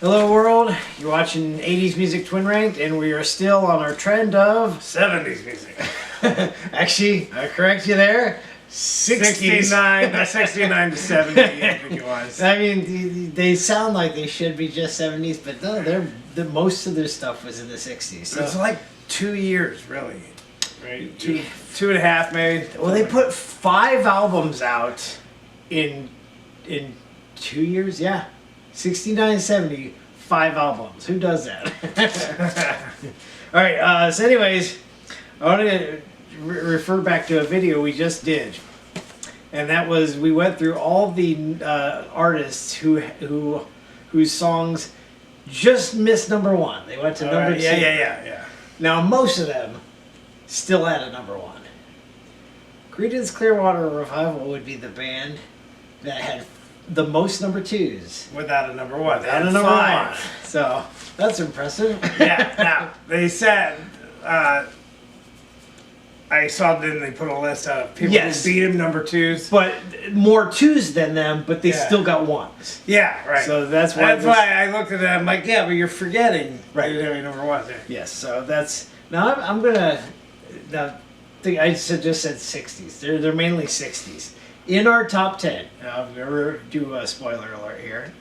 Hello world, you're watching 80s Music Twin Ranked, and we are still on our trend of 70s music. Actually, I correct you there. 60s. 69 to 70, I think it was. I mean, they sound like they should be just 70s, but no, most of their stuff was in the 60s. So It's like 2 years, really. Right? Two and a half, maybe. well, they put 5 albums out in 2 years. Yeah, 69, 70, 5 albums. Who does that? All right. So, anyways, I want to refer back to a video we just did, and that was we went through all the artists whose songs just missed number 1. They went to number 2. Yeah. Now most of them still had a number 1. Creedence Clearwater Revival would be the band that had the most number 2s. Without a number 1. They And had a number 5. 1. So that's impressive. Yeah. Now they said. I saw then they put a list of people who beat him number 2s. But more 2s than them, but they still got 1s. Yeah, right. So that's why I looked at that. I'm like, yeah, but you're forgetting. Right. You're having number 1 there. Yes, so that's now I'm gonna now I just said 60s. They're mainly 60s. In our top 10, I'll never do a spoiler alert here.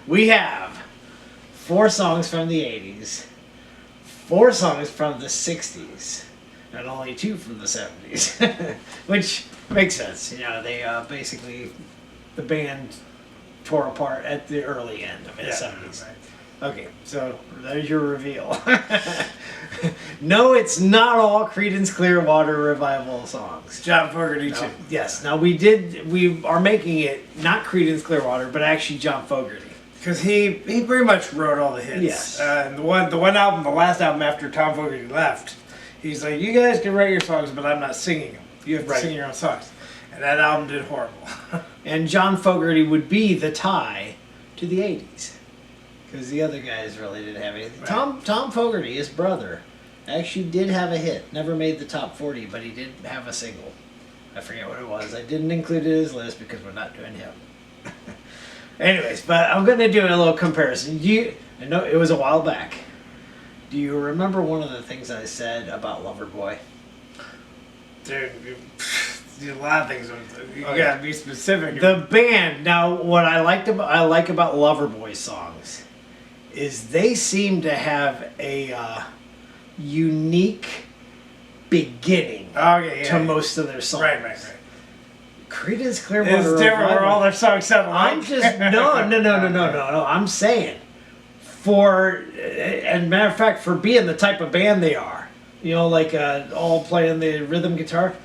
We have 4 songs from the 80s, 4 songs from the 60s, and only 2 from the 70s, which makes sense. You know, they basically the band tore apart at the early end of the 70s. Right. Okay, so there's your reveal. No, it's not all Creedence Clearwater Revival songs. John Fogerty too. Yes. Now we are making it not Creedence Clearwater, but actually John Fogerty. Because he pretty much wrote all the hits. Yes. And the one album, the last album after Tom Fogerty left, he's like, you guys can write your songs, but I'm not singing them. You have to sing your own songs. And that album did horrible. And John Fogerty would be the tie to the 80s. Because the other guys really didn't have anything. Right. Tom Fogerty, his brother, actually did have a hit. Never made the top 40, but he did have a single. I forget what it was. I didn't include it in his list because we're not doing him. Anyways, but I'm going to do a little comparison. I know it was a while back. Do you remember one of the things I said about Loverboy? Dude, a lot of things. You gotta be specific. The band. Now, what I like about Loverboy songs is they seem to have a unique beginning to most of their songs. Right. Creedence Clearwater It's different where all their songs sound alike. I'm just no. I'm saying and matter of fact, for being the type of band they are, you know, like all playing the rhythm guitar,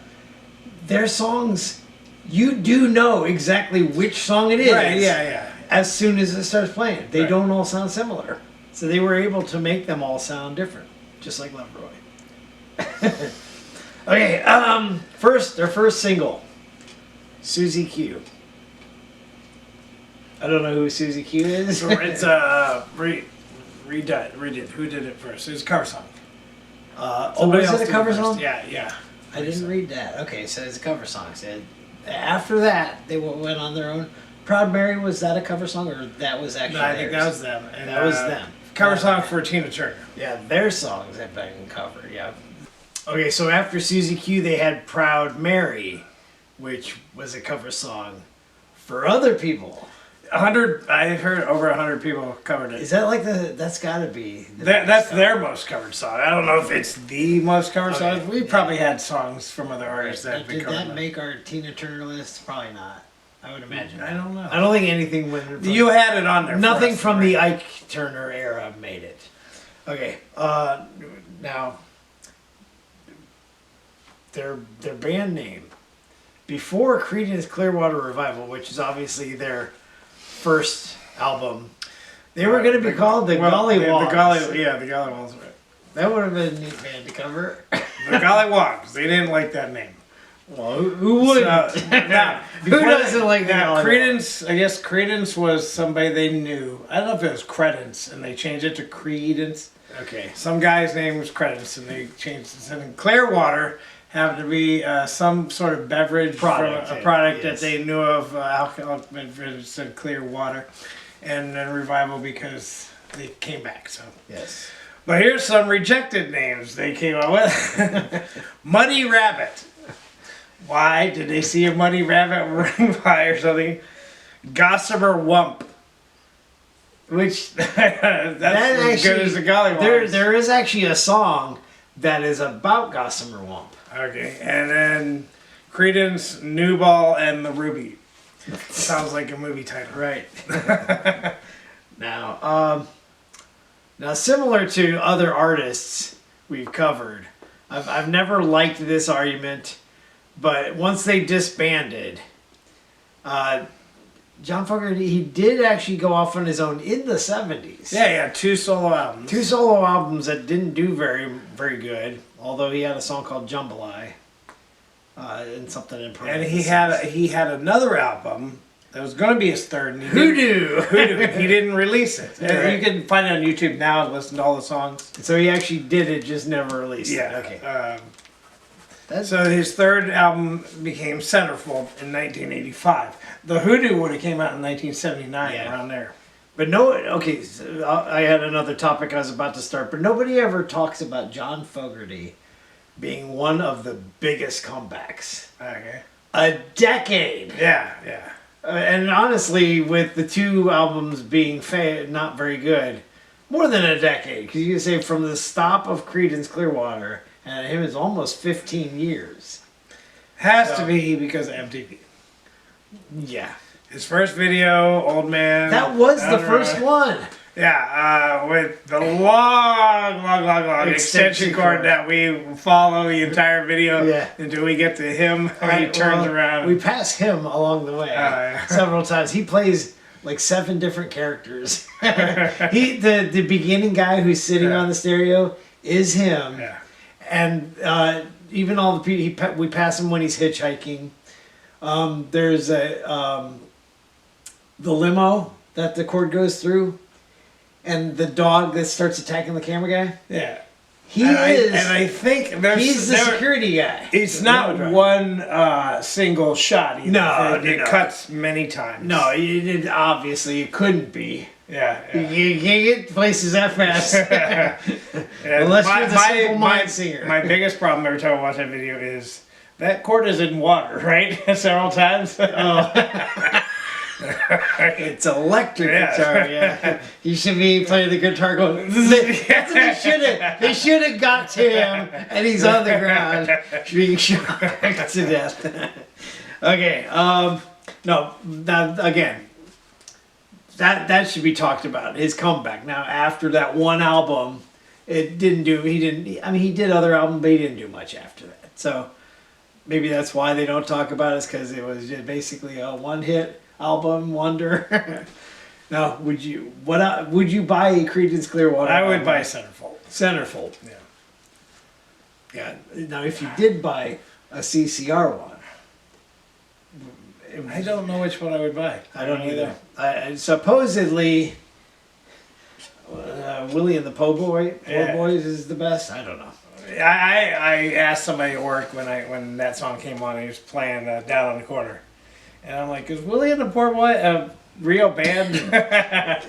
their songs, you do know exactly which song it is. Right, yeah. As soon as it starts playing, they don't all sound similar, so they were able to make them all sound different, just like Loverboy. Okay, their first single, Susie Q. I don't know who Susie Q is. So it's redid. Who did it first? It was a cover song. Was it a cover song? Yeah. I didn't read that. Okay, so it's a cover song. So after that, they went on their own. Proud Mary, was that a cover song, or that was actually No, I think theirs? that was them. And, that was them. Cover song for Tina Turner. Yeah, their songs have been covered, yeah. Okay, so after Susie Q, they had Proud Mary, which was a cover song for other people. 100. I heard over 100 people covered it. Is that like that's got to be... That's their most covered song. I don't know if it's the most covered song. We probably had songs from other artists that have been covered. Did that make our Tina Turner list? Probably not. I would imagine. I don't know. I don't think anything went... You had it on there. Nothing from the Ike Turner era made it. Okay. Now, their band name. Before Creedence Clearwater Revival, which is obviously their first album, they were going to be called the Gollywogs. The Gollywogs. That would have been a neat band to cover. The Gollywogs. They didn't like that name. Well, who wouldn't? Who doesn't like that? Creedence, I guess Creedence was somebody they knew. I don't know if it was Credence, and they changed it to Creedence. Okay. Some guy's name was Credence, and they changed it. And Clearwater happened to be some sort of beverage product, that they knew of, alcoholic beverage, said Clearwater. and then Revival because they came back. So, Yes. but here's some rejected names they came up with. Muddy Rabbit. Why did they see a muddy rabbit running by or something? Gossamer Wump. Which that's as good as the golly there is actually a song that is about Gossamer Wump. Okay, and then Creedence, New Ball, and the Ruby. Sounds like a movie title. Right. Now similar to other artists we've covered, I've never liked this argument, but once they disbanded, John Fogerty, he did actually go off on his own in the 70s. Yeah, yeah, 2 solo albums. 2 solo albums that didn't do very, very good, although he had a song called Jambalaya and something in parentheses. And he had another album that was going to be his third. And Hoodoo! He didn't release it. Right. You can find it on YouTube now and listen to all the songs. So he actually did it, just never released Yeah. it. Okay. So his third album became Centerfold in 1985. The Hoodoo would have came out in 1979, Yeah. around there. But no, okay, so I had another topic I was about to start, but nobody ever talks about John Fogerty being one of the biggest comebacks. Okay. A decade! Yeah, yeah. And honestly, with the 2 albums being not very good, more than a decade, because you can say from the stop of Creedence Clearwater, and him is almost 15 years. Has to be because of MTV. Yeah. His first video, Old Man. That was the first one. Yeah, with the long extension cord that we follow the entire video until we get to him and he turns around. We pass him along the way several times. He plays like 7 different characters. The beginning guy who's sitting on the stereo is him. Yeah. And even all the people, we pass him when he's hitchhiking. There's the limo that the cord goes through, and the dog that starts attacking the camera guy. Yeah, I think he's the security guy. It's not one single shot. Either. No, it cuts many times. No, obviously it couldn't be. Yeah. You can't get places that fast. Unless you're the simple mind singer. My biggest problem every time I watch that video is that cord is in water, right? Several times. It's electric guitar, yeah. You should be playing the guitar going, that's what they should have got to him, and he's on the ground being shot to death. Okay, no, again, that should be talked about, his comeback. Now, after that one album, he did other albums, but he didn't do much after that. So, maybe that's why they don't talk about it, because it was just basically a one-hit album wonder. Now, would you buy a Creedence Clearwater? I would buy Centerfold. Centerfold. Yeah. Yeah. Now, if you did buy a CCR one, I don't know which one I would buy. I don't either. Supposedly, Willie and the Po' Boys is the best. I don't know. I asked somebody at work when that song came on. He was playing Down on the Corner. And I'm like, is Willie and the Poor Boy a real band?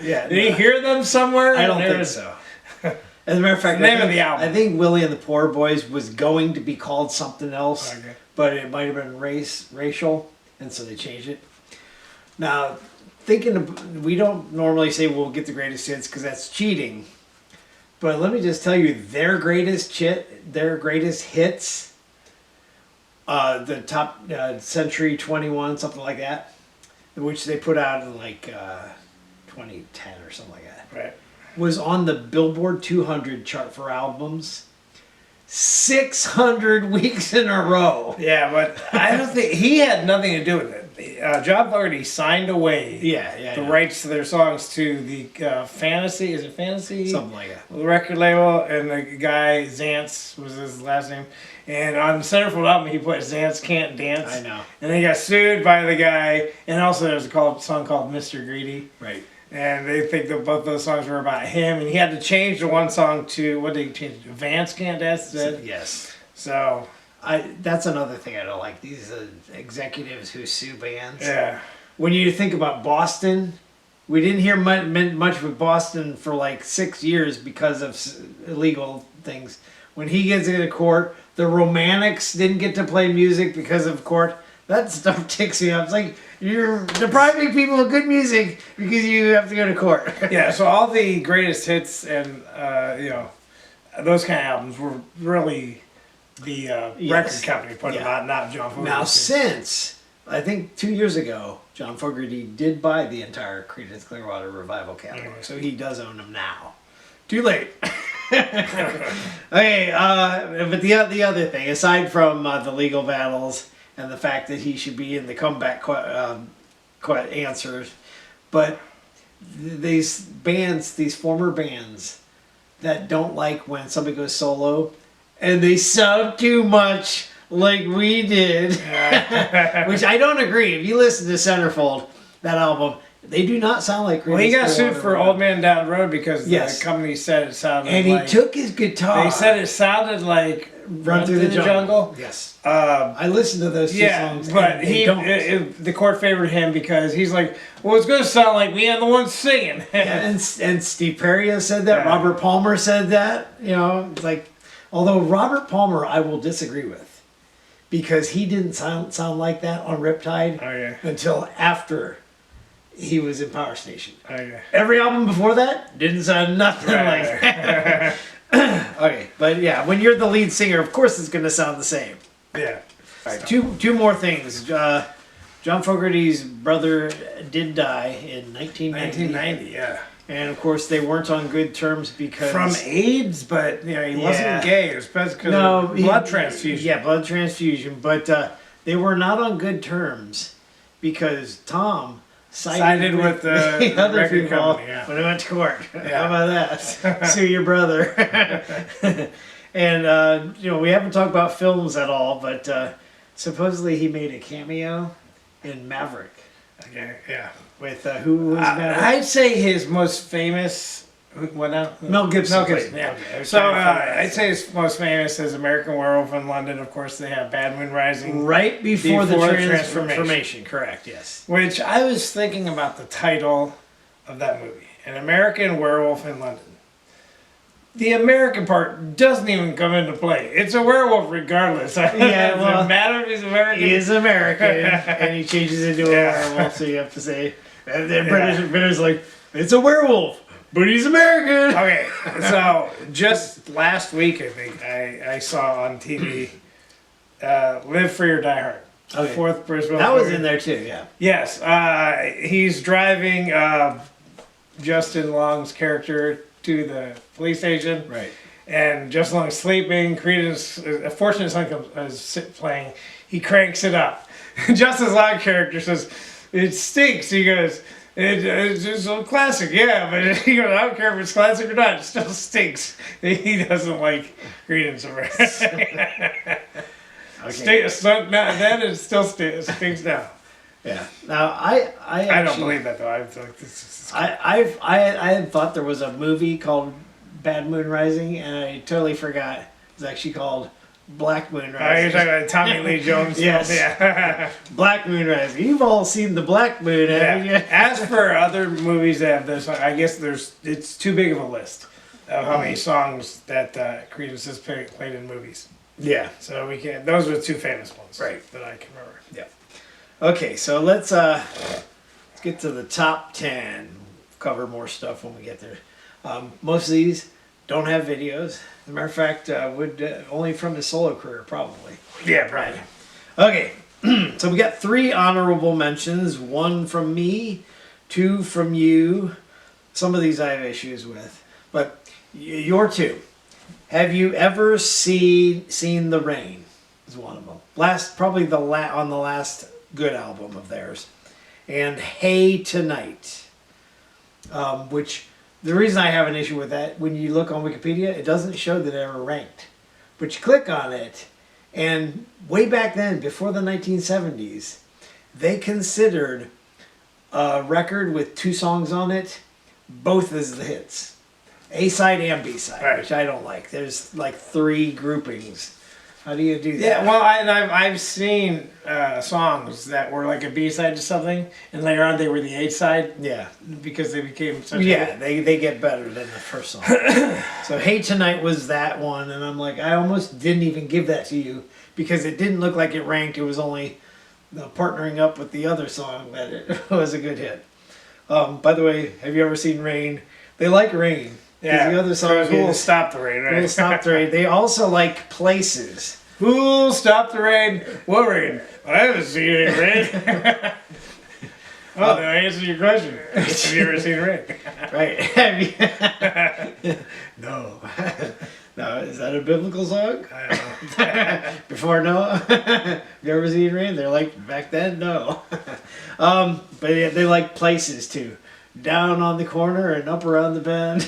Yeah. Did you hear them somewhere? I don't think so. As a matter of fact, the name of the album. I think Willie and the Poor Boys was going to be called something else, but it might have been racial, and so they changed it. Now, we don't normally say we'll get the greatest hits because that's cheating. But let me just tell you, their greatest hits. The top Century 21, something like that, which they put out in like 2010 or something like that. Right. Was on the Billboard 200 chart for albums 600 weeks in a row. Yeah, but I don't think he had nothing to do with it. John Fogerty signed away the rights to their songs to the Fantasy. Is it Fantasy? Something like that. The record label, and the guy Zantz was his last name. And on the Centerfold album, he put Zantz Can't Dance. I know. And they got sued by the guy. And also there's a song called Mr. Greedy. Right. And they think that both those songs were about him. And he had to change the one song to, what did he change it to? Vance Can't Dance? Yes. So... that's another thing I don't like. These executives who sue bands. Yeah. When you think about Boston, We didn't hear much with Boston for like 6 years because of illegal things. When he gets into court, the Romantics didn't get to play music because of court. That stuff ticks me off. It's like you're depriving people of good music because you have to go to court. Yeah, so all the greatest hits and those kind of albums were really the record company put them out, not John Fogerty. Now, since I think 2 years ago, John Fogerty did buy the entire Creedence Clearwater Revival catalog, so he does own them now. Too late. Okay, but the other thing, aside from the legal battles and the fact that he should be in the comeback answers, but these bands, these former bands that don't like when somebody goes solo and they sound too much like we did, which I don't agree. If you listen to Centerfold, that album, they do not sound like Creedence. Well, he got sued for Old Man Down the Road because the company said it sounded and like... he took his guitar. They said it sounded like Run Through the Jungle. Yes. I listened to those two songs. But the court favored him because he's like, well, it's going to sound like me. I'm the one singing. And Steve Perry said that. Yeah. Robert Palmer said that. You know, like, although Robert Palmer I will disagree with because he didn't sound like that on Riptide until after he was in Power Station. Every album before that didn't sound nothing like that. Okay, but yeah, when you're the lead singer, of course it's going to sound the same. Yeah. Two more things. John Fogerty's brother did die in 1990. Yeah. And of course they weren't on good terms because... From AIDS, but he wasn't gay. It was because of blood transfusion. Yeah, blood transfusion. But they were not on good terms because Tom sided with the other people when they went to court. How about that? Sue your brother. And, we haven't talked about films at all, but supposedly he made a cameo in Maverick. Okay, yeah. With who was Maverick? I'd say his most famous... What now? Mel Gibson. Yeah. Okay. So I'd say his most famous is American Werewolf in London. Of course, they have Bad Moon Rising. Right before the transformation. Correct, yes. Which I was thinking about the title of that movie. An American Werewolf in London. The American part doesn't even come into play. It's a werewolf regardless. Yeah, Does it matter if he's American? He is American, and he changes into a werewolf, so you have to say... And then British like, it's a werewolf, but he's American. Okay, so just last week, I think, I saw on TV Live Free or Die Hard. Okay. Fourth Brisbane. That was in there too, yeah. Yes, he's driving Justin Long's character to the police station. Right. And Justin Long's sleeping. Creedence, a fortunate son is playing. He cranks it up. Justin Long's character says, "It stinks." He goes, it's just a classic, yeah, but he goes, I don't care if it's classic or not, it still stinks. He doesn't like Creedence. Then it still stinks now. Yeah. Now I don't believe that though. I feel like I had thought there was a movie called Bad Moon Rising, and I totally forgot. It's actually called Black Moon Rising. Oh, you're talking about Tommy Lee Jones? Yes. Yeah. Black Moon Rising. You've all seen the Black Moon, haven't you? As for other movies that have this, I guess it's too big of a list of how many songs that Creedence has played in movies. Yeah. So we can. Those are the two famous ones, right? That I can remember. Yeah. Okay, so let's get to the top 10. Cover more stuff when we get there. Most of these don't have videos. As a matter of fact, would only from his solo career, probably. Yeah, probably. Okay, so we got 3 honorable mentions. 1 from me, 2 from you. Some of these I have issues with, but your 2. Have you ever seen The Rain? Is one of them. Probably on the last good album of theirs, and Hey Tonight, which. The reason I have an issue with that, when you look on Wikipedia, it doesn't show that it ever ranked. But you click on it, and way back then, before the 1970s, they considered a record with 2 songs on it, both as the hits. A-side and B-side, which I don't like. There's like 3 groupings. How do you do that? Yeah, well, I've seen songs that were like a B-side to something, and later on they were the A-side Yeah. because they became such Yeah, they get better than the first song. So Hey Tonight was that one, and I'm like, I almost didn't even give that to you because it didn't look like it ranked. It was only partnering up with the other song that it was a good hit. By the way, have you ever seen Rain? They like Rain. 'Cause Yeah, the other song Who'll is Stop the Rain, right? Who'll Stop the Rain. They also like Places. Who'll stop the rain? What rain? I haven't seen any rain. Oh, then I answered your question. Have you ever seen rain? Right. Have you- No. No, is that a biblical song? I don't know. Before Noah? Have you ever seen Rain? They're like, back then, no. But yeah, they like Places too. Down on the corner and up around the bend.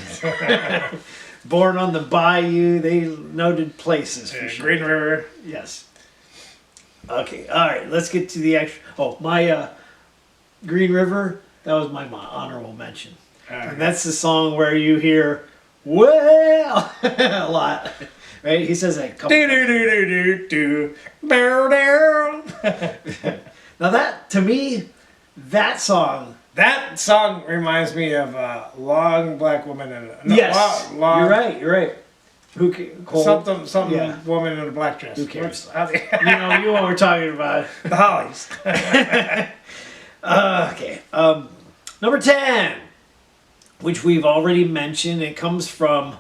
Born on the bayou. They noted Places for sure. Green River. Yes. Okay, alright, let's get to the actual. Oh, my Green River, that was my honorable mention. And that's the song where you hear, well, a lot. Right? He says that a couple Do do do do do do. Bow down. Now that, to me, that song. That song reminds me of Long Black Woman in a Yes, long, you're right. Who Cole? something Yeah. woman in a black dress. Who cares? What's- You know what we're talking about. the Hollies. Okay. Number 10, which we've already mentioned. It comes from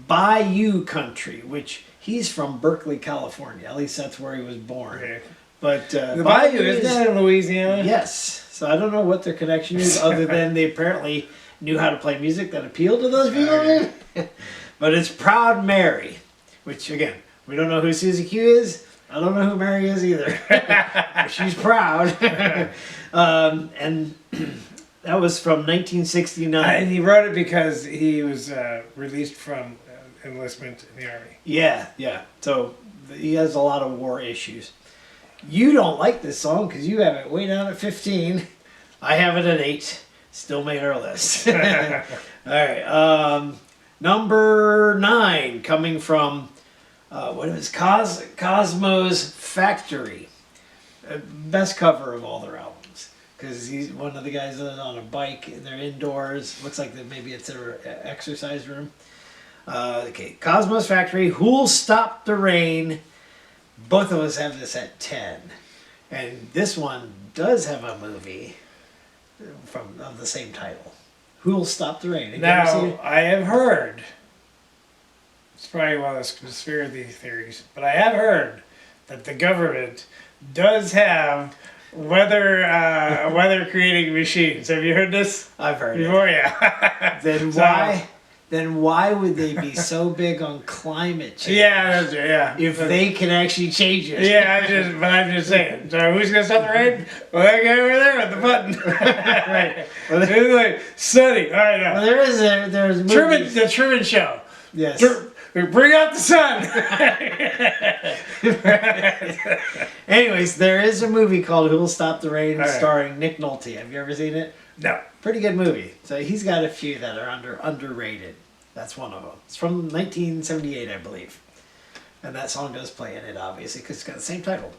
Bayou Country, which he's from Berkeley, California. At least that's where he was born. Okay. But The Bayou, isn't that in Louisiana? Yes. So I don't know what their connection is, other than they apparently knew how to play music that appealed to those people. But it's Proud Mary, which again, we don't know who Susie Q is. I don't know who Mary is either. But she's proud. And that was from 1969. And he wrote it because he was released from enlistment in the army. Yeah. So he has a lot of war issues. You don't like this song because you have it way down at 15. I have it at 8. Still made our list. All right. Number 9, coming from what is Cosmo's Factory. Best cover of all their albums because he's one of the guys that's on a bike and they're indoors. Looks like that maybe it's their exercise room. Okay, Cosmo's Factory. Who'll Stop the Rain? Both of us have this at 10. And this one does have a movie of the same title. Who'll Stop the Rain? Have you ever seen Now, it? I have heard, it's probably one of those conspiracy theories, but I have heard that the government does have weather creating machines. Have you heard this I've heard it. before? Yeah. Then So- why would they be so big on climate change? Yeah, that's, yeah. If they can actually change it. Yeah, I'm just saying. So who's gonna stop the rain? Well, that guy over there with the button. Right. Well, It's like sunny. All right, Well, now. there's movies. The Truman Show. Yes. Bring out the sun. Anyways, there is a movie called Who'll Stop the Rain All right. starring Nick Nolte. Have you ever seen it? No. Pretty good movie. So he's got a few that are underrated. That's one of them. It's from 1978, I believe. And that song does play in it, obviously, because it's got the same title.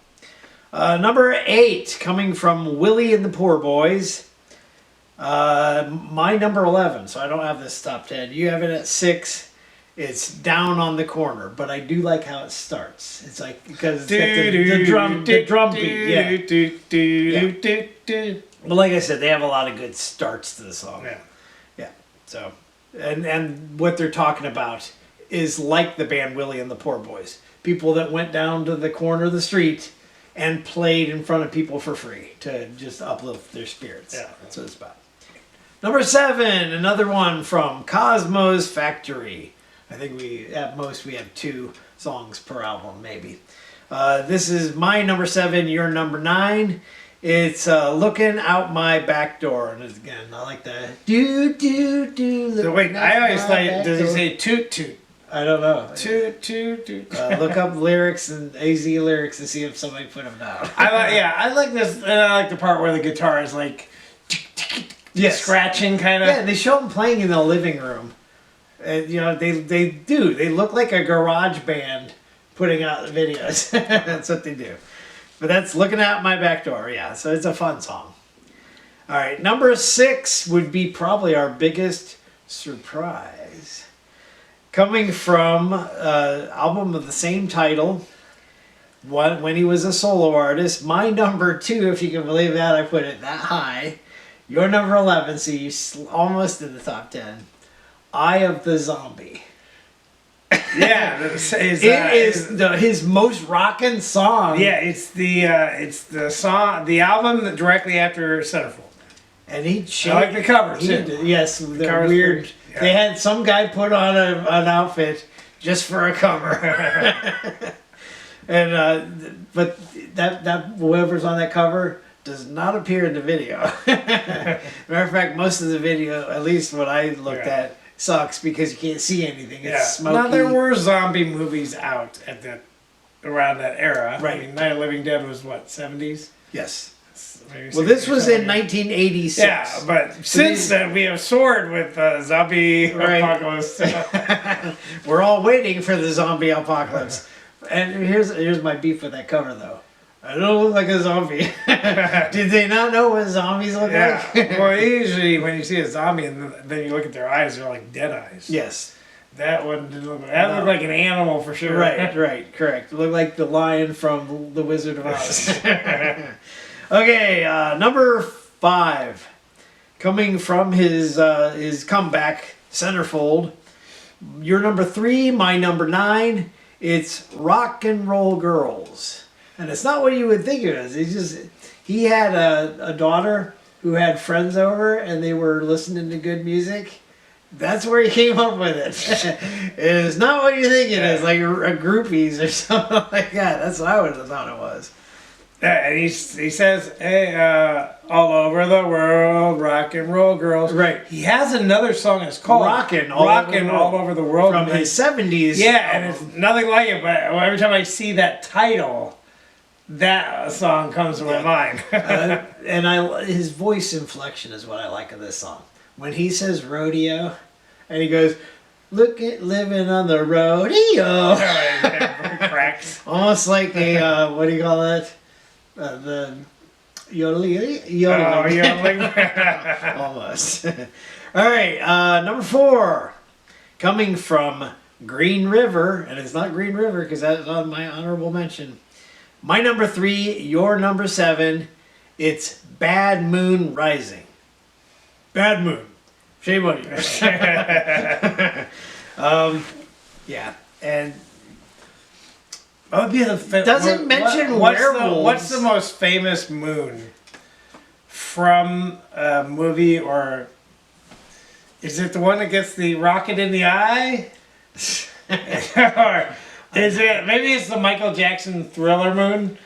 Number 8, coming from Willie and the Poor Boys. My number 11, so I don't have this top 10. You have it at 6. It's Down on the Corner, but I do like how it starts. It's like, because it's got the drum beat, yeah. But like I said, they have a lot of good starts to the song. Yeah. So, and what they're talking about is like the band Willie and the Poor Boys. People that went down to the corner of the street and played in front of people for free to just uplift their spirits. Yeah. That's what it's about. Number 7, another one from Cosmo's Factory. I think at most we have 2 songs per album, maybe. This is my number 7, your number 9. It's Looking Out My Back Door. And again, I like the do. So wait, I always thought, does he say? say toot toot? I don't know. Toot toot toot. Look up lyrics and AZ lyrics and see if somebody put them down. I like this, and I like the part where the guitar is like Yes. scratching kind of. Yeah, they show them playing in the living room. And, you know, they look like a garage band putting out the videos. That's what they do. But that's Looking Out My Back Door. Yeah, so it's a fun song. All right, number 6 would be probably our biggest surprise. Coming from an album of the same title, when he was a solo artist. My number 2, if you can believe that, I put it that high. Your number 11, so you almost in the top 10. Eye of the Zombie. Yeah, It is his most rockin' song. Yeah, it's the song, the album that directly after Centerfold. And he I like the cover too. Yes, the cover's weird. pretty, yeah. They had some guy put on an outfit just for a cover. And but that whoever's on that cover does not appear in the video. Matter of fact, most of the video, at least what I looked at, sucks because you can't see anything. It's smoky. Now there were zombie movies out at around that era. Right. I mean, Night of the Living Dead was what, 70s? Yes. Maybe Well, this 60s or was in something. 1986. Yeah, but since then we have soared with zombie apocalypse. We're all waiting for the zombie apocalypse. And here's my beef with that cover, though. I don't look like a zombie. Did they not know what zombies look like? Well, usually when you see a zombie and then you look at their eyes, they're like dead eyes. Yes. That one didn't look. That looked like an animal for sure. Right, correct. It looked like the lion from The Wizard of Oz. Okay, number 5, coming from his comeback Centerfold. Your number 3, my number 9. It's Rock and Roll Girls, and it's not what you would think it is. He had a daughter who had friends over, and they were listening to good music. That's where he came up with it. It is not what you think it is, like a groupies or something like that. That's what I would have thought it was. Yeah, and he says, hey, all over the world, rock and roll girls. Right. He has another song that's called Rockin' All Over the World. From his 70s. Yeah, and it's nothing like it, but every time I see that title, that song comes to my mind. And his voice inflection is what I like of this song. When he says rodeo, and he goes, look at living on the rodeo. Cracks. Almost like a, what do you call that? The yodeling. Yodeling. Almost. All right, number 4, coming from Green River, and it's not Green River because that's on my honorable mention. My number 3, your number 7. It's Bad Moon Rising. Bad Moon. Shame on you. Yeah, and What would be doesn't mention werewolves. What's the most famous moon from a movie, or is it the one that gets the rocket in the eye? Or is it, maybe it's the Michael Jackson Thriller moon?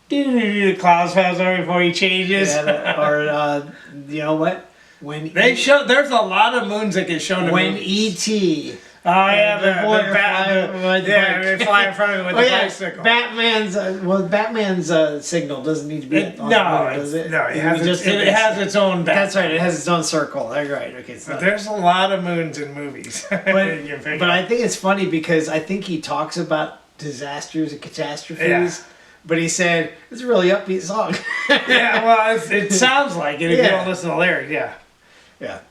The clouds pass over before he changes. Yeah, or you know what? When there's a lot of moons that get shown. When E.T. Oh yeah, they fly in front of him with the bicycle. Batman's signal doesn't need to be on the moon, does it? No, it has its own. That's right. It has its own circle. That's right. Okay, but there's a lot of moons in movies. But I think it's funny because I think he talks about disasters and catastrophes. Yeah. But he said it's a really upbeat song. Yeah, well, it sounds like it if you don't listen to the lyrics. Yeah. Yeah.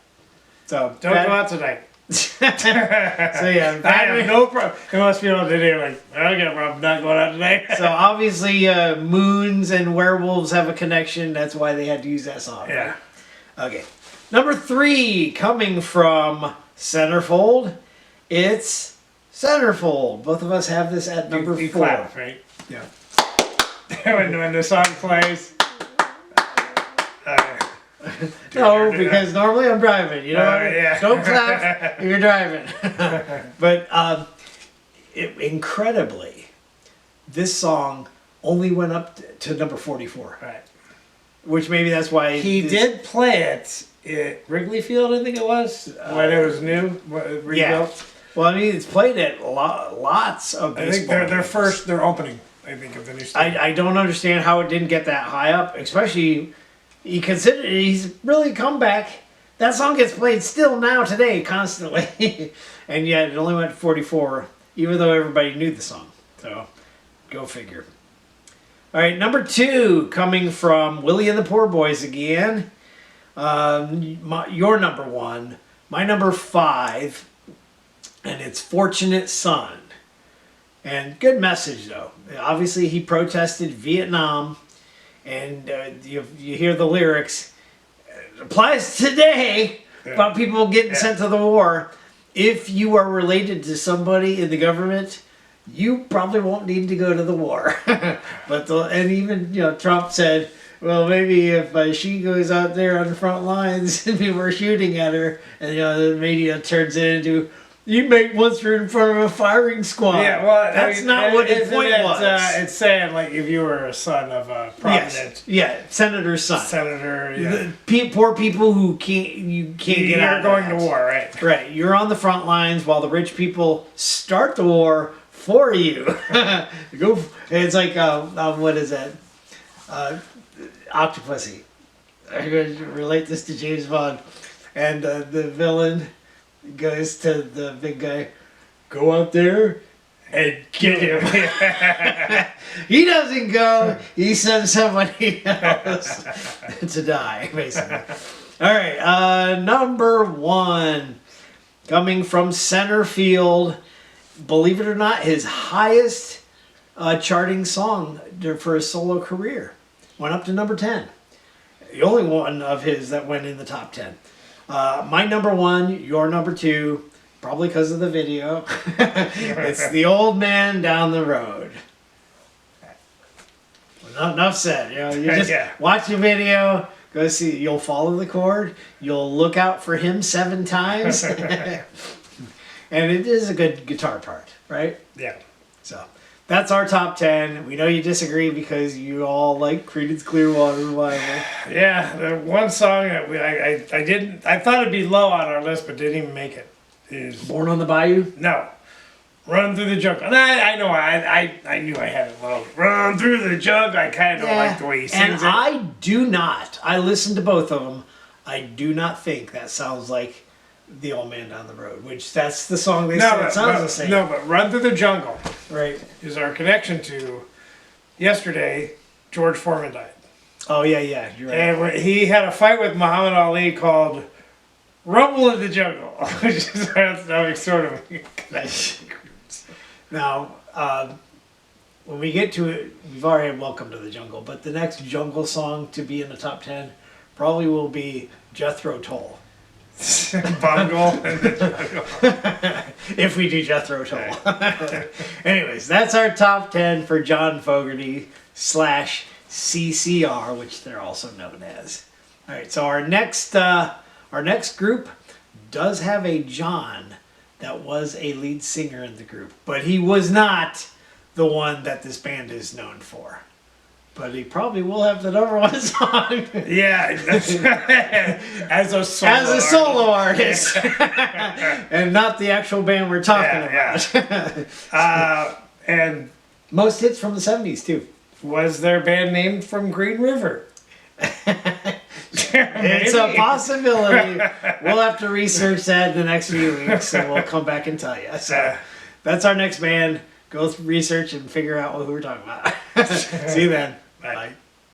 So don't go out tonight. So yeah, I have no problem. Most people today are like, I got a problem not going out tonight. So obviously, moons and werewolves have a connection. That's why they had to use that song. Yeah. Right? Okay. Number 3, coming from Centerfold, it's Centerfold. Both of us have this at number 4. Clap, right? Yeah. when the song plays. No, because normally I'm driving. You know, yeah. Don't clap if you're driving. But incredibly, this song only went up to number 44. Right. Which maybe that's why he did play it at Wrigley Field. I think it was when it was new rebuilt. Yeah. Well, I mean, it's played at lots of baseball. I think their opening. I think of the new stadium. I don't understand how it didn't get that high up, especially. He's really come back. That song gets played still now today constantly, and yet it only went to 44, even though everybody knew the song. So, go figure. All right, number 2, coming from Willie and the Poor Boys again. Your number 1, my number 5, and it's Fortunate Son. And good message, though. Obviously, he protested Vietnam, and you hear the lyrics. It applies today about people getting sent to the war. If you are related to somebody in the government, you probably won't need to go to the war. And even Trump said, well, maybe if she goes out there on the front lines and people are shooting at her, and the media turns it into, you make once you're in front of a firing squad. Yeah, well, that's not what his point was. It's saying like if you were a son of a prominent, senator's son, poor people who can't get out. You're going to war, right? Right, you're on the front lines while the rich people start the war for you. It's like what is that? Octopussy. I'm going to relate this to James Bond, and the villain goes to the big guy, go out there and get him. He doesn't go, he sends somebody else to die, basically. All right, number 1, coming from center field, believe it or not, his highest charting song for his solo career. Went up to number 10. The only one of his that went in the top 10. My number 1, your number 2, probably because of the video. It's The Old Man Down the Road. Well, enough said. You just watch the video, go see. You'll follow the chord. You'll look out for him 7 times. And it is a good guitar part, right? Yeah. So that's our top 10. We know you disagree because you all like Creedence Clearwater Revival. Yeah, the one song that I thought it'd be low on our list, but didn't even make it. Is Born on the Bayou? No. Run Through the Jungle. And I know, I knew I had it low. Run Through the Jungle. I kind of don't like the way he sings it. I do not. I listened to both of them. I do not think that sounds like The Old Man Down the Road, which that's the song they said it sounds the same. No, but Run Through the Jungle, right, is our connection to yesterday. George Foreman died. Oh yeah, you're right. And he had a fight with Muhammad Ali called Rumble in the Jungle, which is sort of connection. Now, when we get to it, we've already had Welcome to the Jungle, but the next jungle song to be in the top 10 probably will be Jethro Tull. Bungle in the Jungle. If we do Jethro Tull. Anyways, that's our top 10 for John Fogerty / CCR, which they're also known as. All right, so our next group does have a John that was a lead singer in the group, but he was not the one that this band is known for. But he probably will have the number 1 song. Yeah, as a solo artist. And not the actual band we're talking about. And most hits from the 70s, too. Was their band named from Green River? It's a possibility. We'll have to research that in the next few weeks, and we'll come back and tell you. So that's our next band. Go research and figure out who we're talking about. See you then. Bye. Bye.